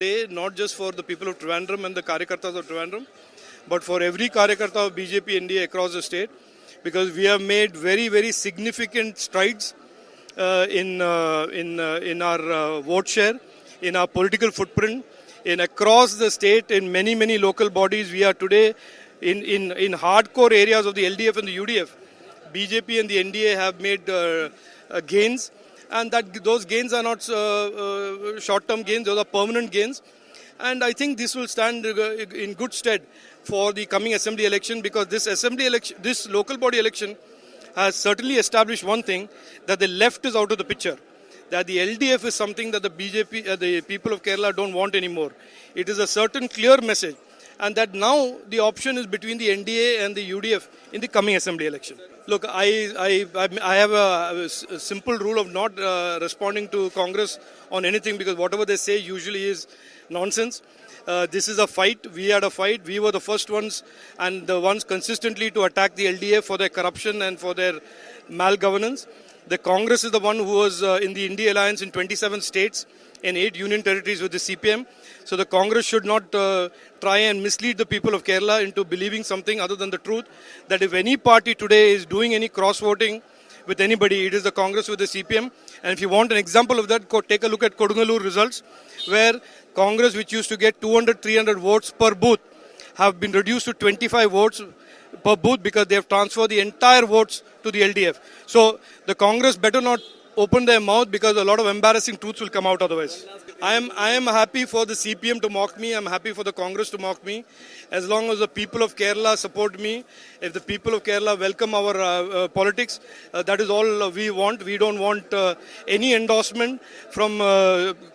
Day, not just for the people of Trivandrum and the Karyakartas of Trivandrum, but for every Karyakarta of BJP NDA across the state, because we have made very significant strides in our vote share, in our political footprint, in across the state, in many local bodies. We are today in hardcore areas of the LDF and the UDF. BJP and the NDA have made gains. And that those gains are not short-term gains; those are permanent gains. And I think this will stand in good stead for the coming assembly election, because this local body election has certainly established one thing, that the left is out of the picture. That the LDF is something that the BJP, the people of Kerala don't want anymore. It is a certain clear message, and that now the option is between the NDA and the UDF in the coming assembly election. Look, I have a simple rule of not responding to Congress on anything, because whatever they say usually is nonsense. This is a fight. We had a fight. We were the first ones and the ones consistently to attack the LDF for their corruption and for their malgovernance. The Congress is the one who was in the India alliance in 27 states and 8 union territories with the CPM. So the Congress should not try and mislead the people of Kerala into believing something other than the truth. That if any party today is doing any cross-voting with anybody, it is the Congress with the CPM. And if you want an example of that, take a look at Kodungalur results, where Congress, which used to get 200-300 votes per booth, have been reduced to 25 votes per booth because they have transferred the entire votes to the LDF. So the Congress better not open their mouth, because a lot of embarrassing truths will come out otherwise. I am happy for the CPM to mock me. I am happy for the Congress to mock me. As long as the people of Kerala support me, if the people of Kerala welcome our politics, that is all we want. We don't want any endorsement from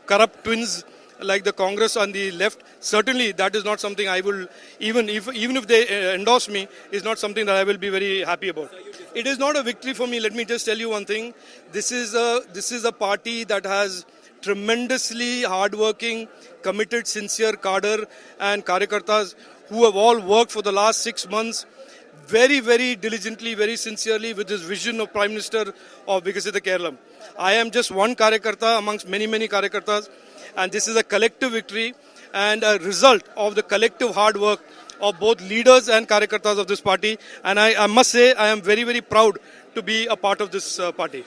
corrupt twins like the Congress on the left. Certainly that is not something I will, even if they endorse me, is not something that I will be very happy about. It is not a victory for me. Let me just tell you one thing. This is a party that has tremendously hardworking, committed, sincere cadre and Karyakartas who have all worked for the last 6 months very diligently, very sincerely, with this vision of Prime Minister of Vikasita Kerala. I am just one Karyakarta amongst many Karyakartas, and this is a collective victory and a result of the collective hard work of both leaders and Karyakartas of this party. And I must say, I am very proud to be a part of this party.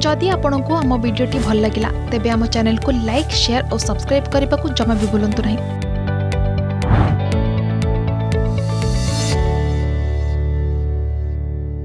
जदि आपंक आम भिडी भल लगा तेब आम channel को like, share और subscribe करने को जमा भी भूलु नहीं।